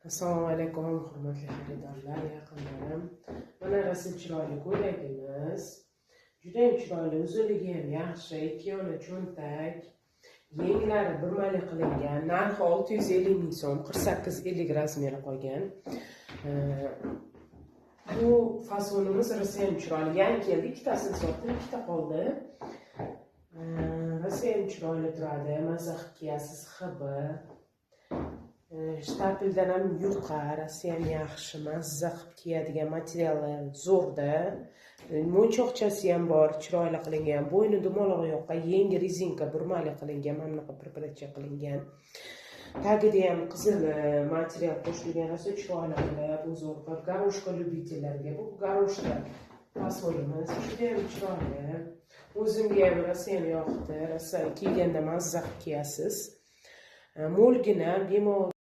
Assalomu alaykum, hurmatli xaridorlar, yaqinlarim. Mana rosa chiroyli ko'ylagimiz. Juda ham chiroyli, uzunligi ham yaxshi, ikki yona cho'ntak. Yenglari burmali qilingan. Narxi 650 ming so'm, 48-50 razmeri qolgan. Bu fasonimiz rosa ham chiroyli. Yangi keldi, ikkitasini sotdim, ikkita qoldi. Rosa ham chiroyli turadi, maza qilib kiyasiz, hibi. Shtapeldan ham yuqa, rosa ham yaxshi, mazza qilib kiyadigan materiali zo'rda. Mo'nchoqchasi ham bor, chiroyli qilingan. Bo'yni dumaloq yoqqa, yengi rezinka burmali qilingan, mana bunaqa birparacha qilingan. Tagida ham qizil material qo'shilgan, rosa chiroyli qilib, bu zo'r. Garoshka lyubitellarga, bu garoshka fasonimiz juda ham chiroyli. O'zimga ham rosa ham yoqdi, rosa kiyganda mazza qilib kiyasiz. Mo'lgina, bemalol